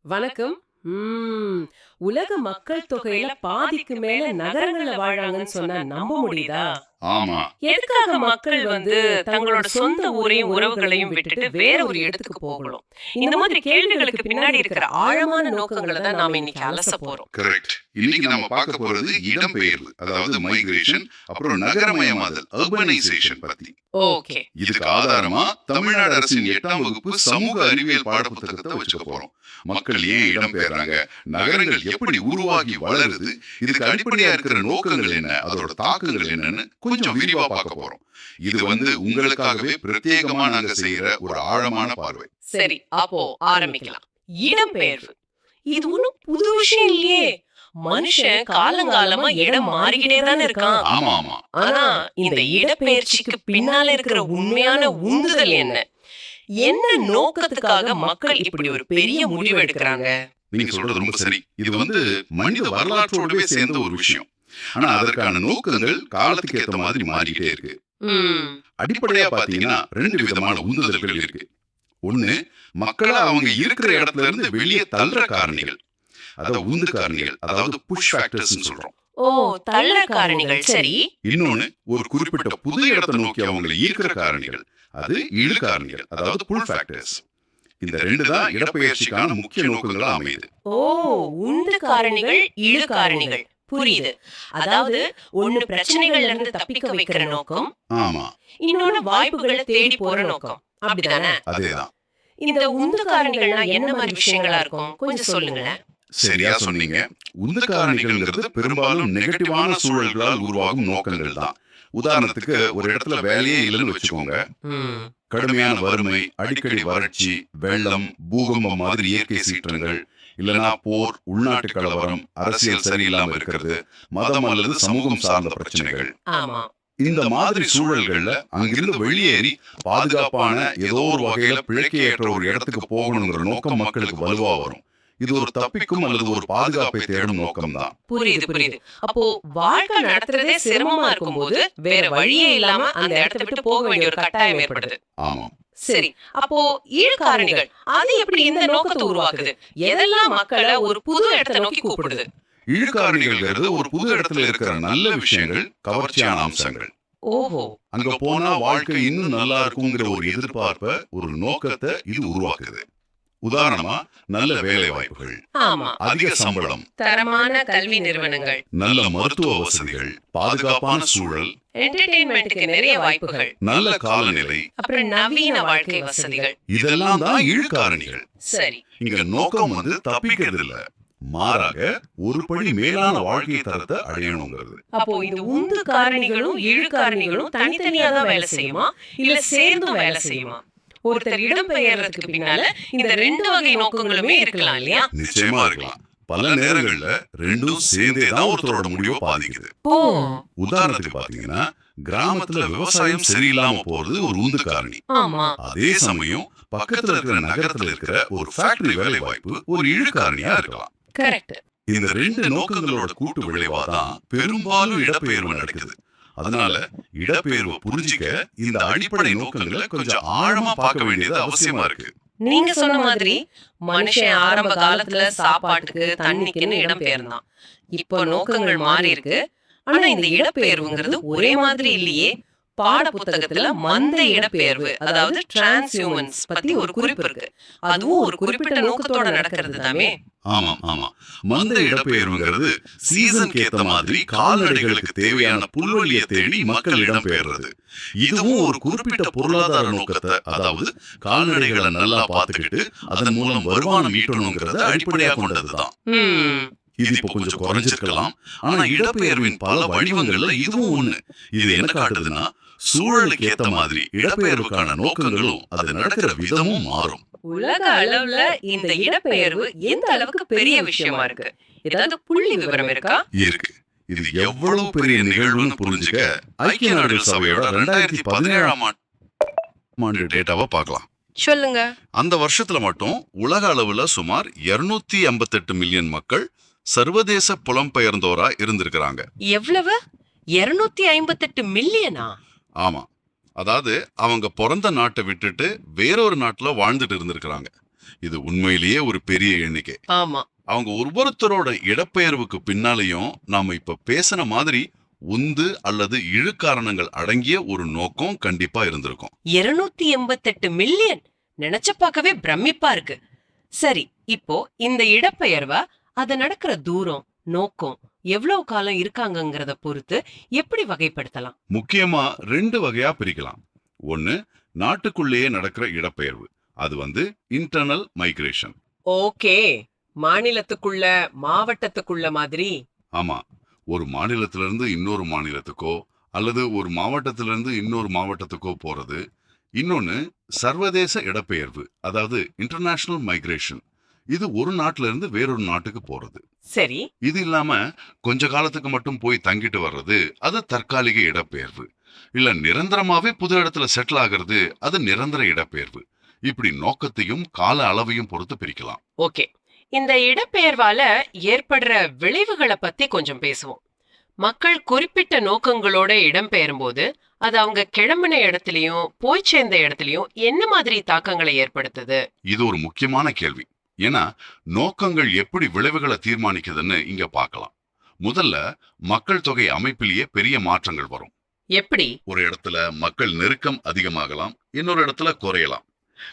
வணக்கம். ம். உலக மக்கள் தொகையில பாதிக்கு மேல நகரங்கள்ல வாழ்றாங்கன்னு சொன்னா நம்ப முடியுதா? ஆமா. எதுக்காக மக்கள் தங்களோட சொந்த ஊரையும், உறவுகளையும் விட்டுட்டு வேற ஒரு இடத்துக்கு போகணும்? இந்த மாதிரி கேள்விகளுக்கு பின்னாடி இருக்கிற ஆழமான நோக்கங்கள தான் நாம இன்னைக்கு அலச போறோம். கரெக்ட். இன்னைக்கு நம்ம பார்க்க போறது இடம்பெயர்வு, அதாவது மைக்ரேஷன், அப்புறம் நகரமயமாதல், அர்பனைசேஷன் பத்தி. ஓகே. இதுக்கு ஆதாரமா தமிழ்நாடு அரசின் 8ஆம் வகுப்பு சமூக அறிவியல் பாடப்புத்தகத்தை வச்சுக்க போறோம். மக்கள் ஏன் இடம்பெயர்றாங்க, நகரங்கள் எப்படி உருவாகி வளருது, இதுக்கு அடிப்படையா இருக்கிற நோக்கங்கள் என்ன, அதோட தாக்கங்கள் என்னன்னு கொஞ்சம் விரிவா பார்க்க போறோம். இது உங்களுக்காகவே பிரத்யேகமா நாங்க செய்யற ஒரு ஆழமான பார்வை. சரி, அப்போ ஆரம்பிக்கலாம். இடம்பெயர்வு. இது ஒண்ணும் புது விஷயம் இல்லையே. மனுஷன் காலங்காலமா இடம் மாறிக்கிட்டே தானே இருக்கான். ஆமா ஆமா. ஆனா இந்த இடப்பெயர்ச்சிக்கு பின்னால இருக்கிற உண்மையான உந்துதல் என்ன? என்ன நோக்கத்துக்காக மக்கள் இப்படி ஒரு பெரிய முடிவு எடுக்கிறாங்க? நீங்க சொல்றது ரொம்ப சரி. இது மனித வரலாற்றோடவே சேர்ந்த ஒரு விஷயம். ஆனா அதற்கான நோக்கங்கள் காலத்துக்கு ஏத்த மாதிரி மாறிக்கிட்டே இருக்கு. அடிப்படையா பாத்தீங்கன்னா 2 விதமான உந்துதல்கள் இருக்கு. ஒண்ணு, மக்களை அவங்க இருக்கிற இடத்துல இருந்து வெளியே தள்ளுற காரணிகள், அதாவது உந்து காரணிகள், அதாவது புஷ் ஃபேக்டர்ஸ் சொல்றோம். ஓ, தள்ள காரணிகள். சரி. இன்னொன்னு, ஒரு குறிப்பிட்ட புது இடத்தை நோக்கி அவங்களை ஈர்க்கிற காரணிகள், அது இழு காரணிகள், அதாவது புல் ஃபேக்டர்ஸ். இந்த 2 தான் இடப்பெயர்ச்சிக்கான முக்கிய நோக்கங்களா அமையுது. ஓ, உந்து காரணிகள், இழு காரணிகள். புரியுது. அதாவது ஒண்ணு பிரச்சனைகள்ல இருந்து தப்பிக்க வைக்கிற நோக்கம், ஆமா, இன்னொன்னு வாய்ப்புகளை தேடி போற நோக்கம். அப்படிதானே? அதேதான். இந்த உந்து காரணிகள்னா என்ன மாதிரி விஷயங்களா இருக்கும்? கொஞ்சம் சொல்லுங்களேன். சரியா சொன்னீங்க. உந்து காரணிகள்ங்கிறது பெரும்பாலும் நெகட்டிவான சூழல்களால் உருவாகும் நோக்கங்கள் தான். உதாரணத்துக்கு, ஒரு இடத்துல வேலையே இல்லைன்னு வச்சுக்கோங்க. கடுமையான வறுமை, அடிக்கடி வறட்சி, வெள்ளம், பூகம்பம் மாதிரி இயற்கை சீற்றங்கள், இல்லனா போர், உள்நாட்டு கலவரம், அரசியல் சரியில்லாம இருக்கிறது, மதம் அல்லது சமூகம் சார்ந்த பிரச்சனைகள். இந்த மாதிரி சூழல்கள்ல அங்கிருந்து வெளியேறி பாதுகாப்பான ஏதோ ஒரு வகையில பிழைக்க ஏற்ற ஒரு இடத்துக்கு போகணுங்கிற நோக்கம் மக்களுக்கு வலுவா வரும். இது ஒரு தப்பிக்கும் அல்லது ஒரு பாதுகாப்பை தேடும் நோக்கம் தான். புரியுது புரியுது. அப்போ வாழ்க்கை நடத்துறதே சிரமமா இருக்கும்போது வேற வழியே இல்லாம அந்த இடத்தை விட்டு போக வேண்டிய ஒரு கட்டாயம் ஏற்படுது. ஆமா. சரி, அப்போ ஈழ் காரணிகள் அது எப்படி இந்த நோக்கத்தை உருவாக்குது? எதெல்லாம் மக்களை ஒரு புது இடத்தை நோக்கி கூப்பிடுது? இழுக்காரணிகள்ங்கிறது ஒரு புது இடத்துல இருக்கிற நல்ல விஷயங்கள், கவர்ச்சியான அம்சங்கள். ஓஹோ. அங்க போனா வாழ்க்கை இன்னும் நல்லா இருக்குங்கிற ஒரு எதிர்பார்ப்ப, ஒரு நோக்கத்தை இது உருவாக்குது. உதாரணமா, நல்ல வேலை வாய்ப்புகள், அதிக சம்பளம், தரமான கல்வி நிறுவனங்கள், நல்ல மருத்துவ வசதிகள், பாதுகாப்பான சூழல், என்டர்டெயின்மென்ட்க்கு நிறைய வாய்ப்புகள், நல்ல காலநிலை, அப்புறம் நவீன வாழ்க்கை வசதிகள், இதெல்லாம் தான் இழுக்காரணிகள். சரி. இங்க நோக்கம் தப்பிக்கிறது இல்ல, மாறாக ஒரு படி மேலான வாழ்க்கை தரத்தை அடையணுங்கிறது. அப்போ இந்த உந்து காரணிகளும் இழு காரணிகளும் தனித்தனியா தான் வேலை செய்யுமா, இல்ல சேர்ந்தும் வேலை செய்யுமா? ஒருத்தர் இடம் பெயர்றதுக்கு பின்னால இந்த 2 வகை நோக்கங்களுமே இருக்கலாம் இல்லையா? நிச்சயமா இருக்கலாம். பல நேரங்கள்ல 2ம் சேர்ந்தே தான் ஒருத்தரோட முடிவை பாதிக்குது. உதாரணத்துக்கு பாத்தீங்கன்னா, கிராமத்துல விவசாயம் சரியில்லாம போறது ஒரு உந்து காரணி. அதே சமயம் பக்கத்துல இருக்கிற நகரத்துல இருக்கிற ஒரு ஃபேக்டரி வேலை வாய்ப்பு ஒரு இழு காரணியா இருக்கலாம். கரெக்ட். இந்த 2 நோக்கங்களோட கூட்டு விளைவாதான் பெரும்பாலும் இடப்பெயர்வு நடக்குது. அதனால இடப்பெயர்வு புரிஞ்சிக்க இந்த அடிப்படை நோக்கங்களை கொஞ்சம் ஆழமா பார்க்க வேண்டியது அவசியமா இருக்கு. நீங்க சொன்ன மாதிரி மனுஷன் ஆரம்ப காலத்துல சாப்பாட்டுக்கு, தண்ணிக்குன்னு இடம் பெயர்ந்தான். இப்போ நோக்கங்கள் மாறி இருக்கு. ஆனா இந்த இடப்பெயர்வுங்கிறது ஒரே மாதிரி இல்லையே. பாட புத்தகத்துல மந்த இடப்பெயர்வு, அதாவது டிரான்ஸ்ஹியூமன்ஸ் பத்தி ஒரு குறிப்பு இருக்கு. அதுவும் ஒரு குறிப்பிட்ட நோக்கத்தோட நடக்கிறது தானே? ஆமா ஆமா. மந்த இடப்பெயர்வுங்கிறது சீசனுக்கு ஏத்த மாதிரி கால்நடைகளுக்கு தேவையான புல்வெளியை தேடி மக்கள் இடம்பெயர்றது. இதுவும் ஒரு குறிப்பிட்ட பொருளாதார நோக்கத்தை, அதாவது கால்நடைகளை நல்லா பார்த்துக்கிட்டு அதன் மூலம் வருமானம் ஈட்டணுங்கிறத அடிப்படையாக கொண்டதுதான். இது இப்ப கொஞ்சம் குறைஞ்சிருக்கலாம். ஆனா இடப்பெயர்வின் பல வடிவங்கள்ல இதுவும் ஒண்ணு. இது என்ன காட்டுதுன்னா, சூழலுக்கு ஏத்த மாதிரி இடப்பெயர்வுக்கான நோக்கங்களும் அது நடக்கிற விதமும் மாறும். உலக அளவுல இந்த இடப்பெயர்வு எந்த அளவுக்கு பெரிய விஷயமா இருக்கு? ஏதாவது புள்ளி விவரம் இருக்கா? இருக்கு. இது எவ்வளவு பெரிய நிகழ்வுன்னு புரிஞ்சுக்க ஐக்கிய நாடுகள் சபையோட 2017ஆம் ஆண்டு டேட்டாவை பார்க்கலாம். சொல்லுங்க. அந்த வருஷத்துல மட்டும் உலக அளவுல சுமார் 258 மில்லியன் மக்கள் சர்வதேச புலம்பெயர்ந்தோரா இருந்திருக்கிறாங்க. எவ்வளவு? 258 மில்லியனா? ஆமா. அதாவது அவங்க பிறந்த நாட்டை விட்டுட்டு வேறொரு நாட்டுல வாழ்ந்துட்டு இருந்திருக்கிறாங்க. இது உண்மையிலேயே ஒரு பெரிய எண்ணிக்கை. ஆமா. அவங்க ஒவ்வொருத்தரோட இடப்பெயர்வுக்கு பின்னாலையும் நாம இப்ப பேசின மாதிரி உந்து அல்லது இழுக்காரணங்கள் அடங்கிய ஒரு நோக்கம் கண்டிப்பா இருந்திருக்கும். 288 மில்லியன் நினைச்ச பார்க்கவே பிரமிப்பா இருக்கு. சரி, இப்போ இந்த இடப்பெயர்வ அது நடக்கிற தூரம், நோக்கம், எவ்வளவு காலம் இருக்காங்கங்கறத பொறுத்து எப்படி வகைப்படுத்தலாம்? முக்கியமா 2 வகையா பிரிக்கலாம். ஒன்னு, நாட்டுக்குள்ளேயே நடக்கிற இடப்பெயர்வு. அது இன்டர்னல் மைக்ரேஷன். ஓகே, மாநிலத்துக்குள்ள, மாவட்டத்துக்குள்ள மாதிரி. ஆமா, ஒரு மாநிலத்திலிருந்து இன்னொரு மாநிலத்துக்கோ அல்லது ஒரு மாவட்டத்திலிருந்து இன்னொரு மாவட்டத்துக்கோ போறது. இன்னொன்னு சர்வதேச இடப்பெயர்வு, அதாவது இன்டர்நேஷனல் மைக்ரேஷன். இது ஒரு நாட்டுல இருந்து வேறொரு நாட்டுக்கு போறது. சரி. இது இல்லாம கொஞ்ச காலத்துக்கு மட்டும் போய் தங்கிட்டு வர்றது, அது தற்காலிக இடப்பெயர்வு. இல்ல நிரந்தரமாவே புது இடத்துல செட்டில் ஆகிறது, அது நிரந்தர இடப்பெயர்வு. இப்படி நோக்கத்தையும் கால அளவையும் பொறுத்து பிரிக்கலாம். ஓகே, இந்த இடப்பெயர்வால ஏற்படுற விளைவுகளை பத்தி கொஞ்சம் பேசுவோம். மக்கள் குறிப்பிட்ட நோக்கங்களோட இடம்பெயரும் போது அது அவங்க கிளம்பின இடத்துலயும் போய் சேர்ந்த இடத்துலயும் என்ன மாதிரி தாக்கங்களை ஏற்படுத்துது? இது ஒரு முக்கியமான கேள்வி. ஏன்னா நோக்கங்கள் எப்படி விளைவுகளை தீர்மானிக்குதுன்னு இங்க பார்க்கலாம். முதல்ல மக்கள் தொகை அமைப்பிலேயே பெரிய மாற்றங்கள் வரும். எப்படி? ஒரு இடத்துல மக்கள் நெருக்கம் அதிகமாகலாம், இன்னொரு இடத்துல குறையலாம்.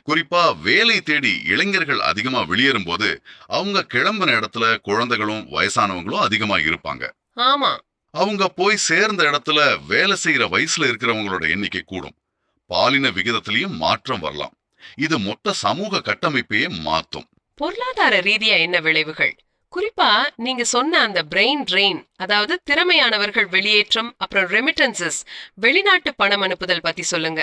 குறிப்பா வேலை தேடி இளைஞர்கள் அதிகமா வெளியேறும் போது அவங்க கிளம்பின இடத்துல குழந்தைகளும் வயசானவங்களும் அதிகமா இருப்பாங்க. ஆமா. அவங்க போய் சேர்ந்த இடத்துல வேலை செய்யற வயசுல இருக்கிறவங்களோட எண்ணிக்கை கூடும். பாலின விகிதத்திலையும் மாற்றம் வரலாம். இது மொத்த சமூக கட்டமைப்பையே மாத்தும். பொருளாதார ரீதியா என்ன விளைவுகள்? குறிப்பா நீங்க சொன்ன அந்த பிரெயின் ட்ரெயின், அதாவது திறமையானவர்கள் வெளியேற்றம், அப்புறம் ரெமிட்டன்சஸ், வெளிநாட்டு பணம் அனுப்புதல் பத்தி சொல்லுங்க.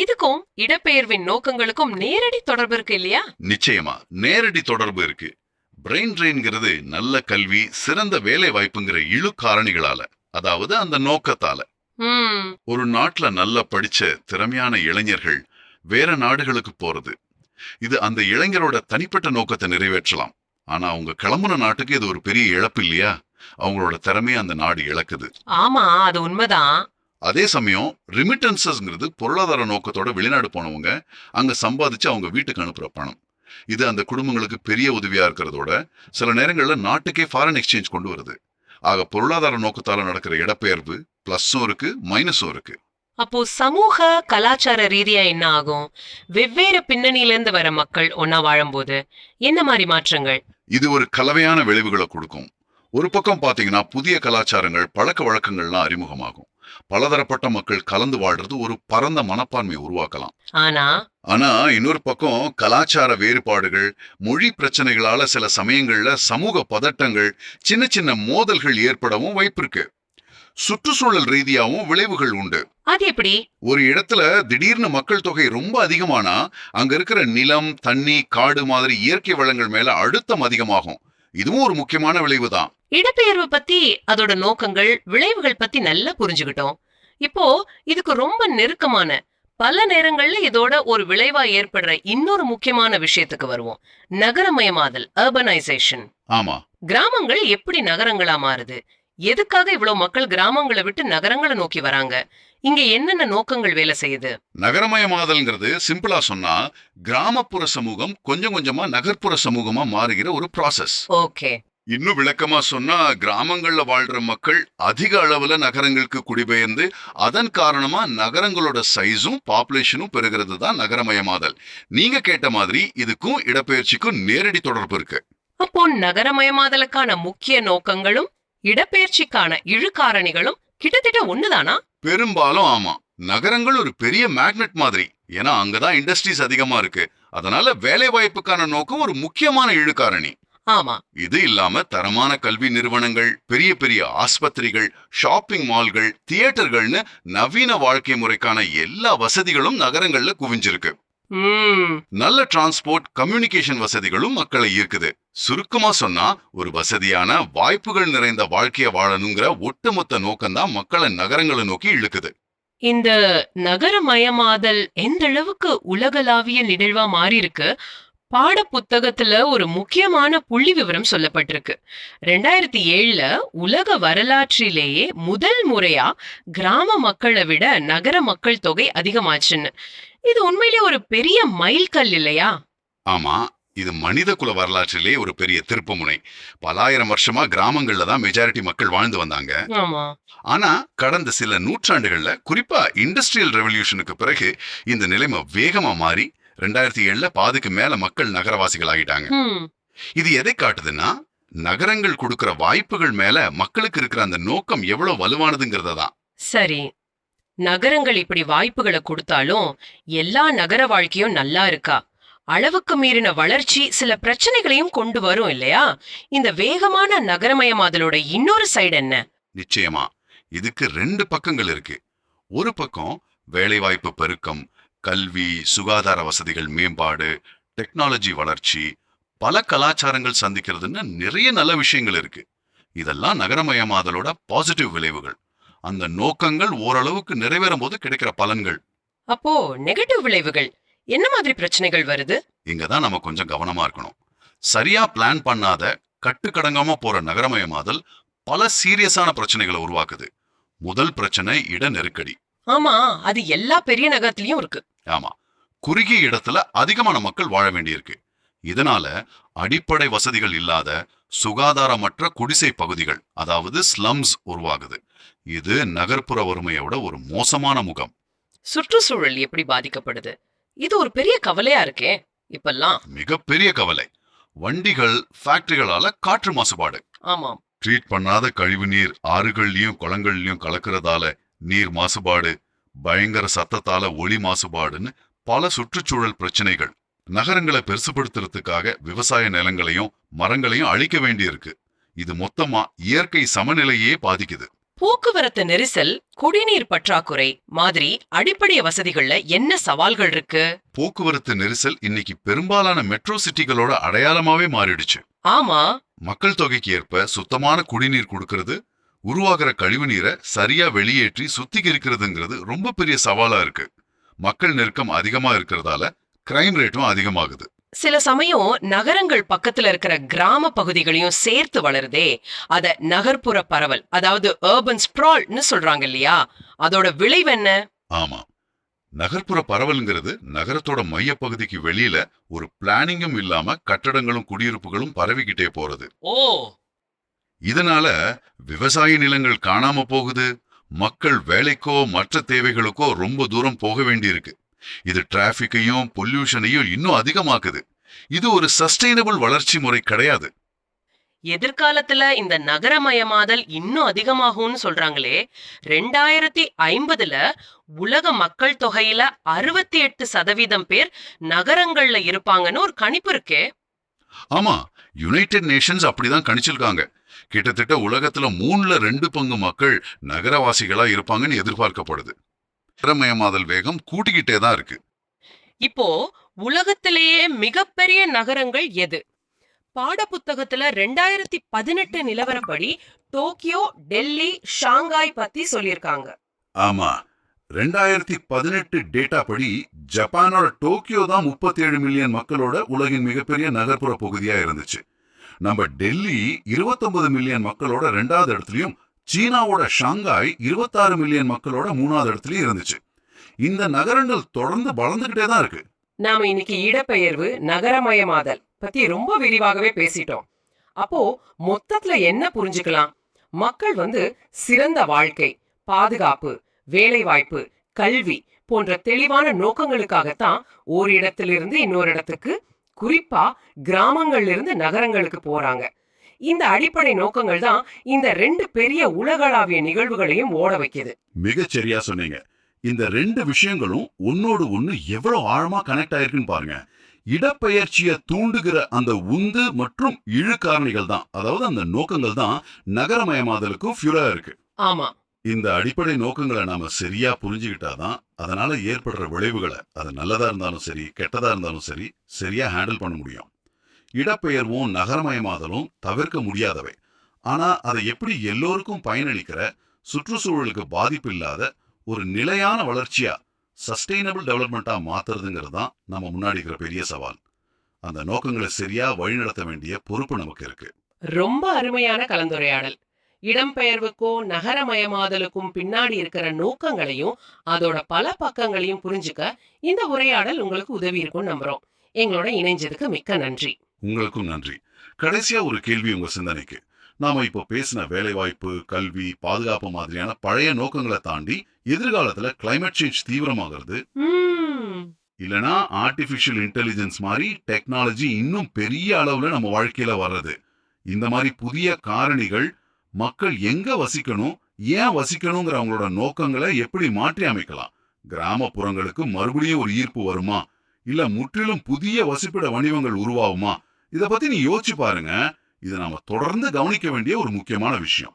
இதுக்கும் இடப்பெயர்வின் நோக்கங்களுக்கும் நேரடி தொடர்பு இருக்கு இல்லையா? நிச்சயமா நேரடி தொடர்பு இருக்கு. பிரெயின் ட்ரெயின்ங்கிறது நல்ல கல்வி, சிறந்த வேலை வாய்ப்புங்கிற இழு காரணிகளால, அதாவது அந்த நோக்கத்தால. ஒரு நாட்டுல நல்லா படிச்ச திறமையான இளைஞர்கள் வேற நாடுகளுக்கு போறது, இது அந்த இளைஞரோட தனிப்பட்ட நோக்கத்தை நிறைவேற்றலாம். ஆனா அவங்க கிளம்புன நாட்டுக்கு இது ஒரு பெரிய இழப்பு இல்லையா? அவங்களோட திறமையை அந்த நாடு இழக்குது. ஆமா, அது உண்மைதான். அதே சமயம் ரிமிட்டன்சஸ்ங்கிறது பொருளாதார நோக்கத்தோட வெளிநாடு போனவங்க அங்க சம்பாதிச்சு அவங்க வீட்டுக்கு அனுப்புற பணம். இது அந்த குடும்பங்களுக்கு பெரிய உதவியா இருக்கிறதோட சில நேரங்கள்ல நாட்டுக்கே ஃபாரின் எக்ஸ்சேஞ்ச் கொண்டு வருது. ஆக பொருளாதார நோக்கத்தால நடக்கிற இடப்பெயர்வு பிளஸும் இருக்கு, மைனஸும் இருக்கு. அப்போ சமூக கலாச்சார ரீதியா என்ன ஆகும்? வெவ்வேறு பின்னணியில இருந்து வர மக்கள் ஒன்னா வாழும்போது என்ன மாதிரி மாற்றங்கள்? இது ஒரு கலவையான விளைவுகளை கொடுக்கும். ஒரு பக்கம் பாத்தீங்கன்னா புதிய கலாச்சாரங்கள், பழக்க வழக்கங்கள்லாம் அறிமுகமாகும். பலதரப்பட்ட மக்கள் கலந்து வாழ்றது ஒரு பரந்த மனப்பான்மையை உருவாக்கலாம். ஆனா இன்னொரு பக்கம் கலாச்சார வேறுபாடுகள், மொழி பிரச்சனைகளால சில சமயங்கள்ல சமூக பதட்டங்கள், சின்ன சின்ன மோதல்கள் ஏற்படவும் வாய்ப்பிருக்கு. சுற்றுச்சூழல் ரீதியாவும் விளைவுகள் உண்டு. அது எப்படி? ஒரு இடத்துல திடீர்னு மக்கள் தொகை ரொம்ப அதிகமானா அங்க இருக்கிற நிலம், தண்ணி, காடு மாதிரி இயற்கை வளங்கள் மேல அழுத்தம் அதிகமாகும். இதுவும் ஒரு முக்கியமான விளைவு தான். இடப்பெயர்வு பத்தி, அதோட நோக்கங்கள், விளைவுகள் பத்தி நல்லா புரிஞ்சுக்கிட்டோம். இப்போ இதுக்கு ரொம்ப நெருக்கமான, பல நேரங்கள்ல இதோட ஒரு விளைவா ஏற்படுற இன்னொரு முக்கியமான விஷயத்துக்கு வருவோம். நகரமயமாதல், அர்பனைசேஷன். ஆமா, கிராமங்கள் எப்படி நகரங்களா மாறுது? எதுக்காக இவ்வளவு மக்கள் கிராமங்களை விட்டு நகரங்களை நோக்கி வராங்க? இங்க என்னென்ன நோக்கங்கள் வேலை செய்யுது? நகரமயமாதல்ங்கிறது சிம்பிளா சொன்னா கிராமப்புற சமூகம் கொஞ்சம் கொஞ்சமா நகர்ப்புற சமூகமா மாறுகிற ஒரு ப்ராசஸ். ஓகே. இன்னும் விளக்கமா சொன்னா கிராமங்கள்ல வாழ்ற மக்கள் அதிக அளவுல நகரங்களுக்கு குடிபெயர்ந்து அதன் காரணமா நகரங்களோட சைஸும் பாப்புலேஷனும் பெருகிறது தான் நகரமயமாதல். நீங்க கேட்ட மாதிரி இதுக்கும் இடப்பெயர்ச்சிக்கும் நேரடி தொடர்பு இருக்கு. அப்போ நகரமயமாதலுக்கான முக்கிய நோக்கங்களும் இடப்பெயர்ச்சிக்கான இழு காரணிகளும் கிட்டத்தட்ட ஒண்ணுதானா? பெரும்பாலும் ஆமா. நகரங்கள் ஒரு பெரிய மேக்னெட் மாதிரி. ஏன்னா அங்கதான் இண்டஸ்ட்ரீஸ் அதிகமா இருக்கு. அதனால வேலை வாய்ப்புக்கான நோக்கம் ஒரு முக்கியமான இழு காரணி. ஆமா. இது இல்லாம தரமான கல்வி நிறுவனங்கள், பெரிய பெரிய ஆஸ்பத்திரிகள், ஷாப்பிங் மால்கள், தியேட்டர்கள்னு நவீன வாழ்க்கை முறைக்கான எல்லா வசதிகளும் நகரங்கள்ல குவிஞ்சிருக்கு. நல்ல டிரான்ஸ்போர்ட், கம்யூனிகேஷன் வசதிகளும் மக்களை ஈர்க்குது. சுருக்கமா சொன்னா ஒரு வசதியான வாய்ப்புகள் நிறைந்த வாழ்க்கைய வாழணுங்கிற ஒட்டுமொத்த நோக்கம்தான் மக்களை நகரங்களை நோக்கி இழுக்குது. இந்த நகரமயமாதல் எந்த அளவுக்கு உலகளாவிய நிகழ்வா மாறி இருக்கு? பாட புத்தகத்துல ஒரு முக்கியமான புள்ளி விவரம் சொல்லப்பட்டிருக்கு. 2007ல உலக வரலாற்றிலேயே முதல் முறையா கிராம மக்களை விட நகர மக்கள் தொகை அதிகமாச்சுன்னு. இது உண்மையிலே ஒரு பெரிய மைல்கல் இல்லையா? ஆமா, இது மனித குல வரலாற்றிலே ஒரு பெரிய திருப்புமுனை. பலாயிரம் வருஷமா கிராமங்கள்ல தான் மெஜாரிட்டி மக்கள் வாழ்ந்து வந்தாங்க. ஆமா. ஆனா கடந்த சில நூற்றாண்டுகள்ல, குறிப்பா இண்டஸ்ட்ரியல் ரெவல்யூஷனுக்கு பிறகு இந்த நிலைமை வேகமா மாறி 2007ல பாதிக்கு மேல மக்கள் நகரவாசிகள் ஆகிட்டாங்க. இது எதை காட்டுதுன்னா, நகரங்கள் கொடுக்கிற வாய்ப்புகள் மேல மக்களுக்கு இருக்கிற அந்த நோக்கம் எவ்வளவு வலுவானதுங்கிறத தான். சரி, நகரங்கள் இப்படி வாய்ப்புகளை கொடுத்தாலும் எல்லா நகர வாழ்க்கையும் நல்லா இருக்கா? அளவுக்கு மீறின வளர்ச்சி சில பிரச்சனைகளையும் கொண்டு வரும் இல்லையா? இந்த வேகமான நகரமயமாதலோட இன்னொரு சைடு என்ன? நிச்சயமா இதுக்கு 2 பக்கங்கள் இருக்கு. ஒரு பக்கம் வேலைவாய்ப்பு பெருக்கம், கல்வி, சுகாதார வசதிகள் மேம்பாடு, டெக்னாலஜி வளர்ச்சி, பல கலாச்சாரங்கள் சந்திக்கிறதுன்னு நிறைய நல்ல விஷயங்கள் இருக்கு. இதெல்லாம் நகரமயமாதலோட பாசிட்டிவ் விளைவுகள். அந்த நோக்கங்கள் ஓரளவுக்கு நிறைவேறும் போது கிடைக்கிற பலன்கள். அப்போ நெகட்டிவ் விளைவுகள் என்ன மாதிரி பிரச்சனைகள் வருது? இங்கதான் நம்ம கொஞ்சம் கவனமா இருக்கணும். சரியா பிளான் பண்ணாத, கட்டுக்கடங்காம போற நகரமயமாதல் பல சீரியஸான பிரச்சனைகளை உருவாக்குது. முதல் பிரச்சனை இட நெருக்கடி. ஆமா, அது எல்லா பெரிய நகரத்திலயும் இருக்கு. ஆமா, குறுகிய இடத்துல அதிகமான மக்கள் வாழ வேண்டியிருக்கு. இதனால அடிப்படை வசதிகள் இல்லாத, சுகாதாரமற்ற குடிசை பகுதிகள், அதாவது ஸ்லம்ஸ் உருவாகுது. இது நகர்ப்புற வறுமையோட ஒரு மோசமான முகம். சுற்றுச்சூழல் எப்படி பாதிக்கப்படுது? இது ஒரு பெரிய கவலையா இருக்கே இப்பெல்லாம். மிகப்பெரிய கவலை. வண்டிகள், ஃபேக்டரிகளால காற்று மாசுபாடு. ஆமாம். ட்ரீட் பண்ணாத கழிவு நீர் ஆறுகள்லயும் குளங்கள்லயும் கலக்கிறதால நீர் மாசுபாடு, பயங்கர சத்தத்தால ஒளி மாசுபாடுன்னு பல சுற்றுச்சூழல் பிரச்சனைகள். நகரங்களை பெருசுபடுத்துறதுக்காக விவசாய நிலங்களையும் மரங்களையும் அழிக்க வேண்டியிருக்கு. இது மொத்தமா இயற்கை சமநிலையே பாதிக்குது. போக்குவரத்து நெரிசல், குடிநீர் பற்றாக்குறை மாதிரி அடிப்படை வசதிகள்ல என்ன சவால்கள் இருக்கு? போக்குவரத்து நெரிசல் இன்னைக்கு பெரும்பாலான மெட்ரோ சிட்டிகளோட அடையாளமாவே மாறிடுச்சு. ஆமா. மக்கள் தொகைக்கு ஏற்ப சுத்தமான குடிநீர் கொடுக்கறது, உருவாகிற கழிவு நீரை சரியா வெளியேற்றி சுத்திகரிக்கிறதுங்கிறது ரொம்ப பெரிய சவாலா இருக்கு. மக்கள் நெருக்கம் அதிகமா இருக்கிறதால கிரைம் ரேட்டும் அதிகமாகுது. சில சமயம் நகரங்கள் பக்கத்துல இருக்கிற கிராம பகுதிகளையும் சேர்த்து வளருதே, அத நகர்ப்புற பரவல், அதாவது அர்பன் ஸ்ப்ரால்னு சொல்றாங்க இல்லையா? அதோட விளைவு என்ன? ஆமா, நகர்ப்புற பரவல்ங்கிறது நகரத்தோட மைய பகுதிக்கு வெளியில ஒரு பிளானிங்கும் இல்லாம கட்டடங்களும் குடியிருப்புகளும் பரவிக்கிட்டே போறது. ஓ. இதனால விவசாய நிலங்கள் காணாம போகுது. மக்கள் வேலைக்கோ மற்ற தேவைகளுக்கோ ரொம்ப தூரம் போக வேண்டியிருக்கு. இது டிராபிக்கையும் பொல்யூஷனையும் இன்னும் அதிகமாக்குது. இது ஒரு சஸ்டைனபிள் வளர்ச்சி முறை கிடையாது. எதிர்காலத்துல இந்த நகரமயமாதல் இன்னும் அதிகமாகும்னு சொல்றாங்களே. 2050ல உலக மக்கள் தொகையில 68% பேர் நகரங்கள்ல இருப்பாங்கன்னு ஒரு கணிப்பு இருக்கே. ஆமா, யுனைடெட் நேஷன்ஸ் அப்படிதான் கணிச்சிருக்காங்க. கிட்டத்தட்ட உலகத்துல 3/2 பங்கு மக்கள் நகரவாசிகளா இருப்பாங்கன்னு எதிர்பார்க்கப்படுது. நகரமயமாதல் வேகம் கூட்டிக்கிட்டே தான் இருக்கு. இப்போ உலகத்திலேயே மிகப்பெரிய நகரங்கள் எது? பாடப்புத்தகத்துல 2018 நிலவரப்படி டோக்கியோ, டெல்லி, ஷாங்காய் பத்தி சொல்லிருக்காங்க. ஆமா, 2018 டேட்டா படி ஜப்பானோட டோக்கியோ தான் 37 மில்லியன் மக்களோட உலகின் மிகப்பெரிய நகர்ப்புற பகுதியா இருந்துச்சு. நம்ம டெல்லி 29 மில்லியன் மக்களோட 2வது இடத்துலயும், சீனாவோட ஷாங்காய் 26 மில்லியன் மக்களோட 3வது இடத்துலயும் இருந்துச்சு. இந்த நகரங்கள் தொடர்ந்து வளர்ந்துகிட்டே தான் இருக்கு. நாம இன்னைக்கு இடப்பெயர்வு, நகரமயமாதல் பத்தி ரொம்ப விரிவாகவே பேசிட்டோம். அப்போ மொத்தத்துல என்ன புரிஞ்சுக்கலாம்? மக்கள் சிறந்த வாழ்க்கை, பாதுகாப்பு, வேலை வாய்ப்பு, கல்வி போன்ற தெளிவான நோக்கங்களுக்காகத்தான் ஒரு இடத்திலிருந்து இன்னொரு இடத்துக்கு, குறிப்பா கிராமங்கள்ல இருந்து நகரங்களுக்கு போறாங்க. இந்த அடிப்படை நோக்கங்கள் தான் இந்த 2 பெரிய உலகளாவிய நிகழ்வுகளையும் ஓட வைக்குது. மிகச்சரியா சொன்னீங்க. இந்த 2 விஷயங்களும் ஒன்னோடு ஒண்ணு எவ்வளவு ஆழமா கனெக்ட் ஆயிருக்குன்னு பாருங்க. இடப்பெயர்ச்சியை தூண்டுகிற அந்த உந்து மற்றும் இழு காரணிகள் தான், அதாவது அந்த நோக்கங்கள் தான் நகரமயமாதலுக்கும் ஃபியூரா இருக்கு. ஆமா. இந்த அடிப்படை நோக்கங்களை நாம சரியா புரிஞ்சுக்கிட்டாதான் அதனால ஏற்படுற விளைவுகளை, அது நல்லதா இருந்தாலும் சரி கெட்டதா இருந்தாலும் சரி, சரியா ஹேண்டில் பண்ண முடியும். இடப்பெயர்வும் நகரமயமாதலும் தவிர்க்க முடியாதவை. ஆனா அதை எப்படி எல்லோருக்கும் பயனளிக்கிற, சுற்றுச்சூழலுக்கு பாதிப்பு இல்லாத ஒரு நிலையான வளர்ச்சியா, சஸ்டைனபிள் டெவலப்மெண்டா மாத்துறதுங்கிறது தான் நம்ம முன்னாடி இருக்கிற பெரிய சவால். அந்த நோக்கங்களை சரியா வழிநடத்த வேண்டிய பொறுப்பு நமக்கு இருக்கு. ரொம்ப அருமையான கலந்துரையாடல். இடம்பெயர்வுக்கும் நகரமயமாதலுக்கும் பின்னாடி இருக்கிற நோக்கங்களையும் அதோட பல பக்கங்களையும் புரிஞ்சுக்க இந்த உரையாடல் உங்களுக்கு உதவி இருக்கும்னு நம்புறோம். எங்களோட இணைஞ்சதுக்கு மிக்க நன்றி. உங்களுக்கும் நன்றி. கடைசியா ஒரு கேள்வி உங்க சிந்தனைக்கு. நாம இப்போ பேசின வேலைவாய்ப்பு, கல்வி, பாதுகாப்பு மாதிரியான பழைய நோக்கங்களை தாண்டி எதிர்காலத்துல கிளைமேட் சேஞ்ச் தீவிரமாகிறது, இல்லனா ஆர்டிபிஷியல் இன்டெலிஜென்ஸ் மாதிரி டெக்னாலஜி இன்னும் பெரிய அளவுல நம்ம வாழ்க்கையில வர்றது, இந்த மாதிரி புதிய காரணிகள் மக்கள் எங்க வசிக்கணும், ஏன் வசிக்கணுங்கிற அவங்களோட நோக்கங்களை எப்படி மாற்றி அமைக்கலாம்? கிராமப்புறங்களுக்கு மறுபடியும் ஒரு ஈர்ப்பு வருமா, இல்ல முற்றிலும் புதிய வசிப்பிட வடிவங்கள் உருவாகுமா? இத பத்தி நீ யோசிச்சு பாருங்க. இது நாம தொடர்ந்து கவனிக்க வேண்டிய ஒரு முக்கியமான விஷயம்.